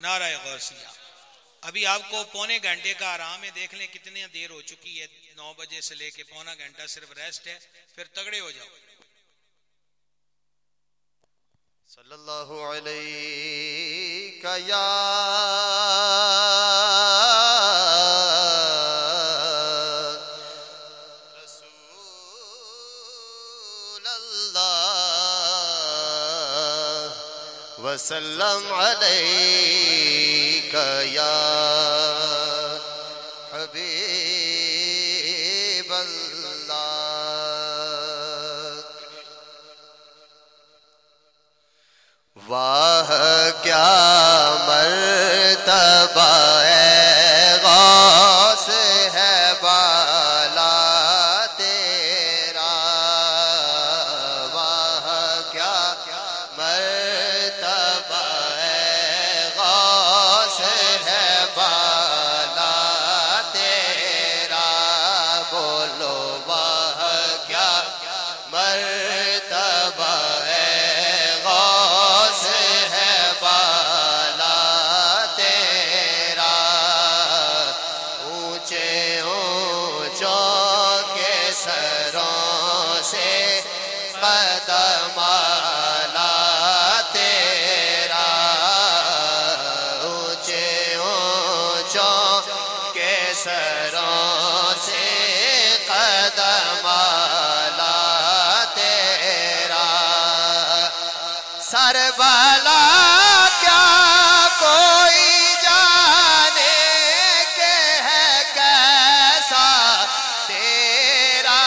نعرہ غوثیہ۔ ابھی آپ کو پونے گھنٹے کا آرام ہے، دیکھ لیں کتنی دیر ہو چکی ہے، 9 بجے سے لے کے پونا گھنٹہ صرف ریسٹ ہے، پھر تگڑے ہو جاؤ۔ صلی اللہ علیہ یا رسول اللہ وسلم علیک یا حبیب اللہ۔ واہ کیا مرتبہ ہے غوث ہے بالا تیرا، واہ کیا مرتبہ ہے غوث ہے بالا تیرا، بولو واہ کیا مرتبہ ہے قدم اعلیٰ تیرا، اونچے اونچوں کے سروں سے قدم اعلیٰ تیرا، سر بالا کیا کوئی جانے کہ ہے کیسا تیرا،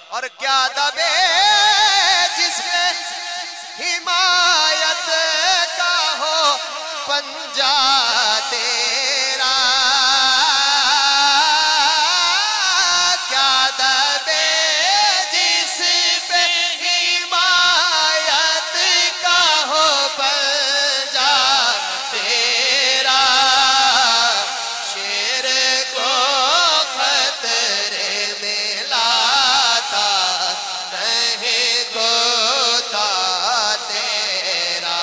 اور کیا دبے جس میں حمایت کا ہو پنجہ تیرا، کیا دبے جس پہ حمایت کا ہو پنجہ تیرا، شیر کو خطرے میں لاتا نہیں گوتا تیرا،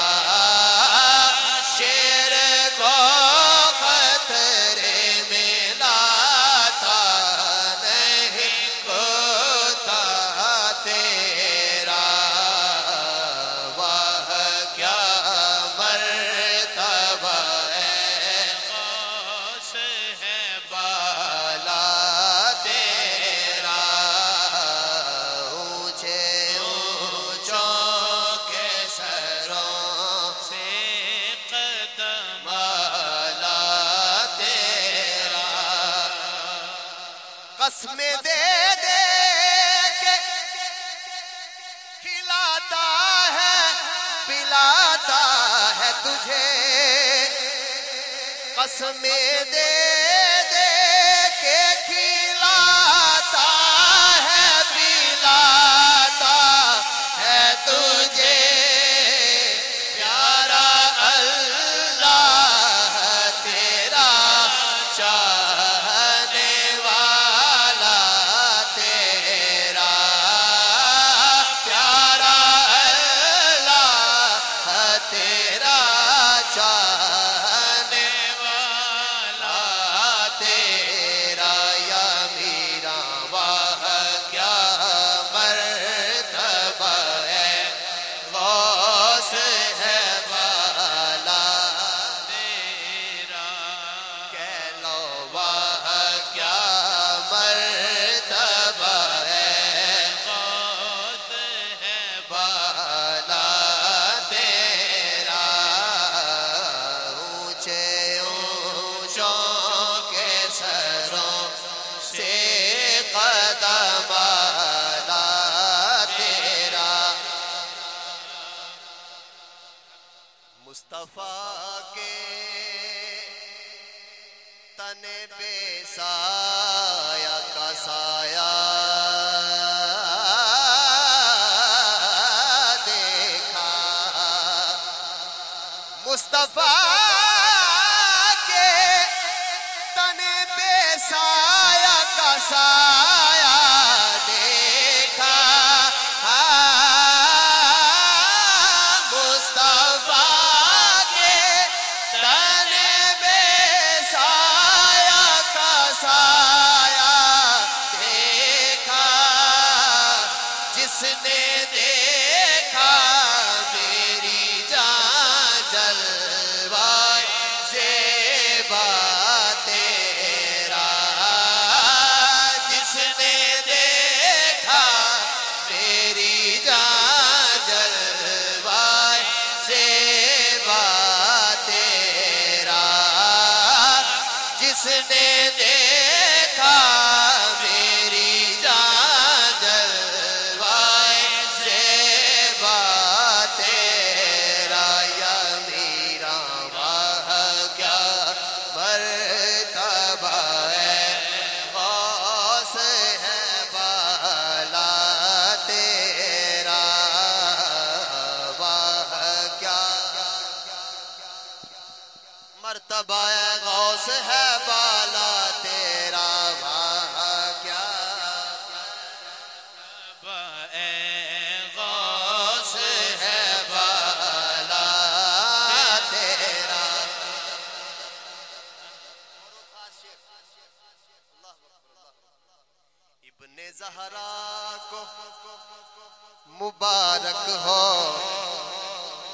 شیر کو خطرے میں لاتا نہیں گوتا تیرا، واہ کیا مرتبہ ہے غوث ہے بالا تیرا، اونچے اونچوں کے سروں سے قدم اعلیٰ تیرا، قسمیں دے دے کے کھلاتا ہے پلاتا ہے تجھے، قسمیں دے دے کے کھلاتا جس نے دیکھا میری جان جلوائے زیبا تیرا جس نے دیکھا میری جان جلوائے زیبا تیرا جس نے دیکھا میری جان جلوائے زیبا تیرا یا میرا واہ کیا مرتبہ ہے غوث ہے بالا تیرا واہ کیا مرتبہ غوث ہے بالا تیرا واہ کیا غوث ہے بالا تیرا ابن زہرا کو مبارک ہو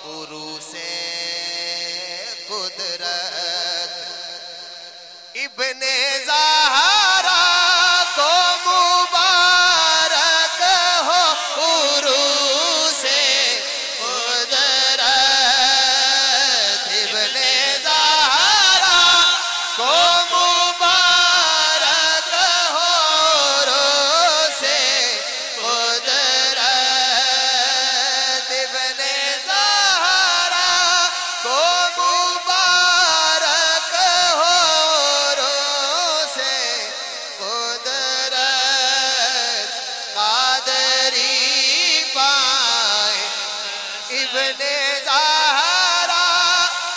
عروس قدرت ابن زہرا کو مبارک ہو عروس قدرت ابن زہرا کو مبارک ہو عروس قدرت ابن زہرا کو مبارک ہو عروس قدرت قادری پائے ابن زہرا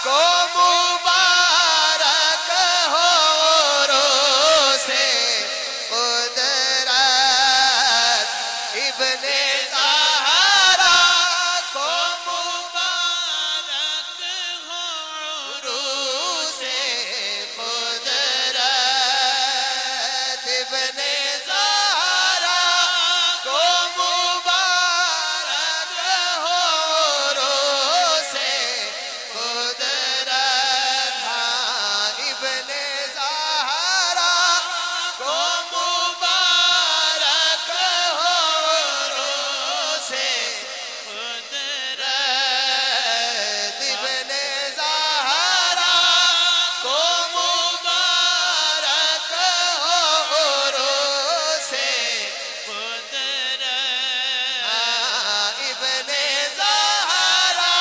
کو مبارک ہو عروس قدرت ابن زہرا کو مبارک ہو عروس قدرت ابن زہرا کو مبارک ہو عروس قدرت ہاں ابن زہرا کو مبارک ہو عروس قدرت ابن زہرا کو مبارک ہو عروس قدرت ہاں ابن زہرا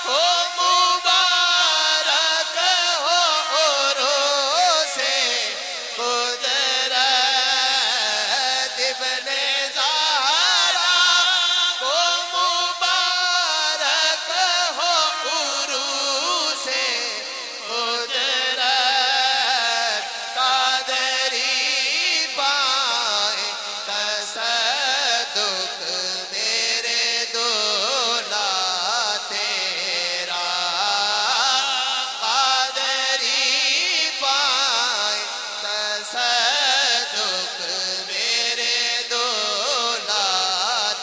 کو مبارک ہو عروس قدرت ابن زہرا کو مبارک ہو عروس قدرت قادری پائے تصدق میرے دولا تیرا قادری پائے تصدق میرے دولا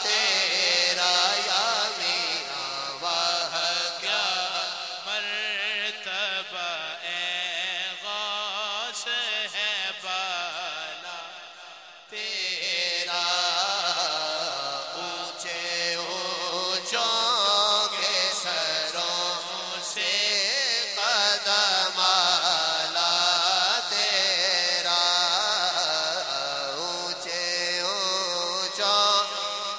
تیرا یا میرا واہ کیا مرتبہ غوث ہے بالا تیرا اونچے اونچوں کے سروں سے قدم آلا تیرا اونچے اونچوں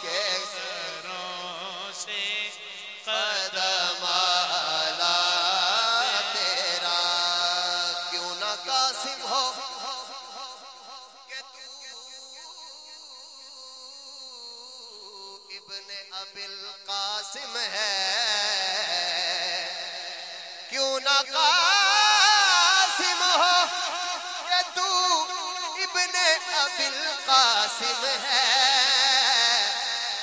کے سروں سے قدم آلا تیرا کیوں نہ قاسم ہو کہ تو ابن ابی القاسم ہے کیوں نہ قاسم ہو کہ تو ابن ابی القاسم ہے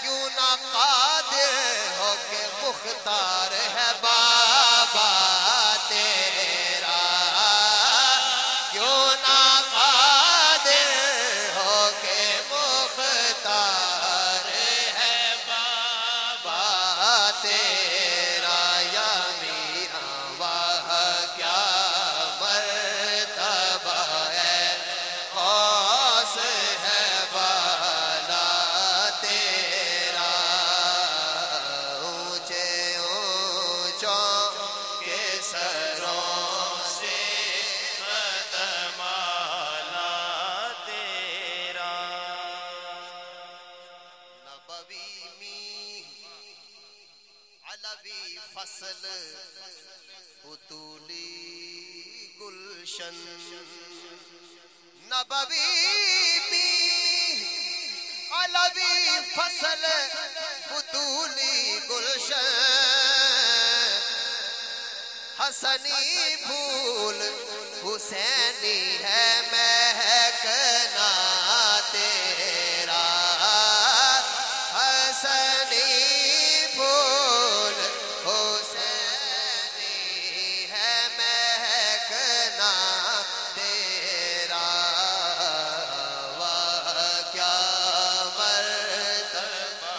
کیوں نہ قادر ہو کہ مختار ہے بابا تیرا کیوں نہ قادر ہو کہ مختار ہے علوی فصل بطولی گلشن نبوی می علوی فصل بطولی گلشن حسنی پھول حسینی ہے مہکنا تیرا حسنی پھول حسینی ہے مہکنا تیرا واہ کیا مرتبہ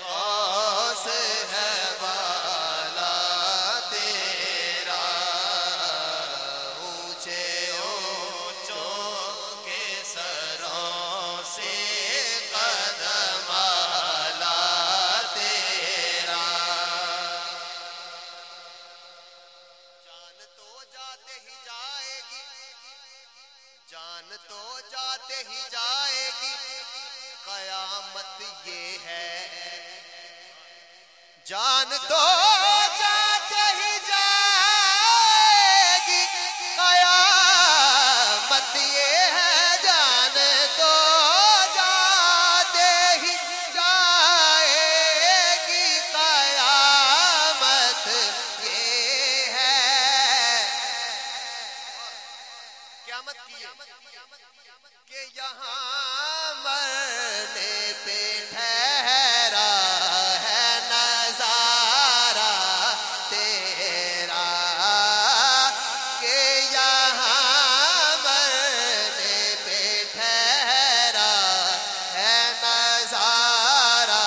غوث ہے بالا تیرا اونچے اونچوں کے سروں سے قدم آلا تیرا جان تو جاتے ہی جائے گی جان تو جاتے ہی جائے گی قیامت یہ ہے جان تو جاتے ہی جائے گی قیامت یہ ہے جان تو جاتے ہی جائے گی قیامت یہ ہے قیامت کی ہے کہ یہاں مرنے پہ ٹھہرا ہے نظارہ تیرا کہ یہاں مرنے پہ ٹھہرا ہے نظارہ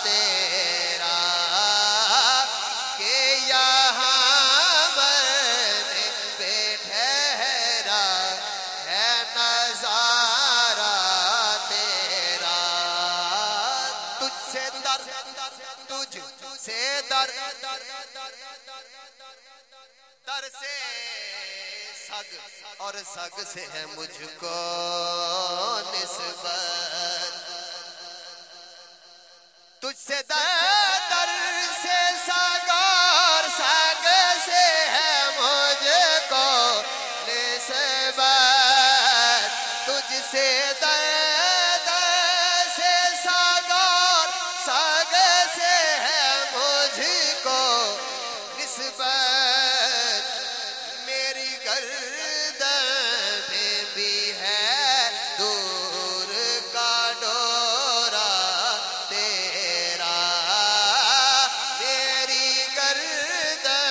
تیرا کہ یہاں مرنے پہ ٹھہرا ہے نظارہ تیرا تجھ سے در تجھ سے در در سے سگ اور سگ سے ہے مجھ کو نسبت تجھ سے در سے سگ اور سگ سے ہے مجھ کو نسبت تجھ سے در سے سگ اور سگ سے ہے مجھ کو نسبت میری گردن میں بھی ہے دور کا ڈورا تیرا میری گردن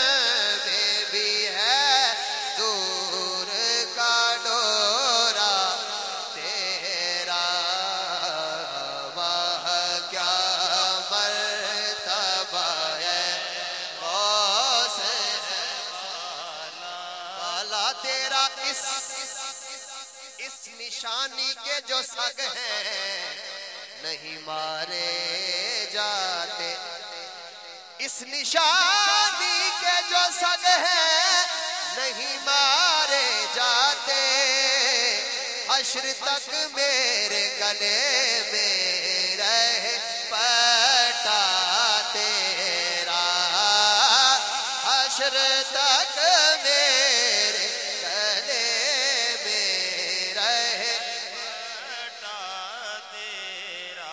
میں بھی ہے دور کا ڈورا تیرا واہ کیا مرتبہ ہے غوث بالا تیرا اس نشانی کے جو سگ ہیں نہیں مارے جاتے اس نشانی کے جو سگ ہیں نہیں مارے جاتے حشر تک میرے گلے میں رہے پٹا تیرا حشر تک میرے گلے میں رہے پٹا تیرا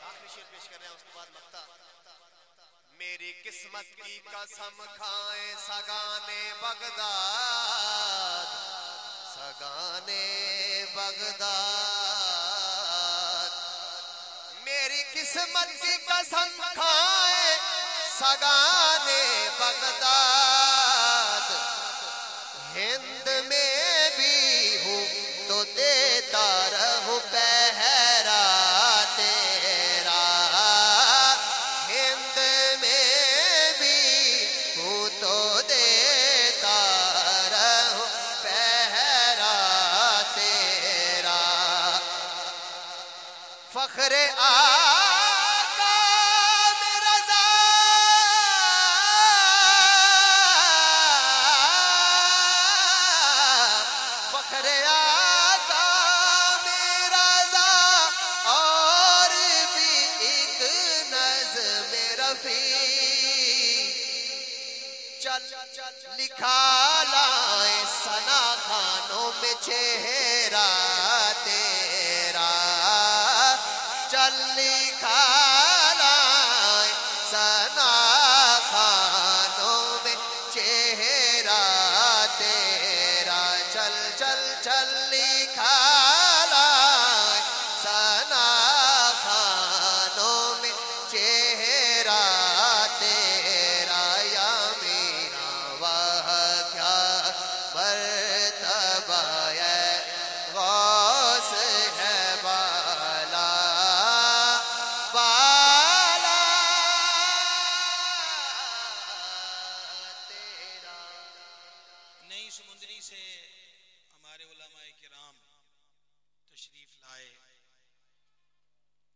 آخری شعر پیش کر رہے ہیں اس کے بعد مقطع میری قسمت کی قسم کھائیں سگانے بغداد سگانے بغداد میری قسمت کی قسم کھائیں سگانے بغداد ہند میں بھی ہوں تو دیتا رہوں پہرا تیرا ہند میں بھی ہوں تو دیتا رہوں پہرا تیرا فخر آقا میرا فخر آقا میرا اور بھی ایک نظر دکھا لائیں ثنا خانوں میں چہرہ تیرا، چل دکھا لائیں ثنا خانوں میں چہرہ تیرا، چل چل چل دکھا لائیں ثنا خانوں میں چہرہ تیرا، یا میرا وہ کیا مرتبہ ہے غوث ہے بالا بالا تیرا۔ نئی سمندری سے ہمارے علماء کرام تشریف لائے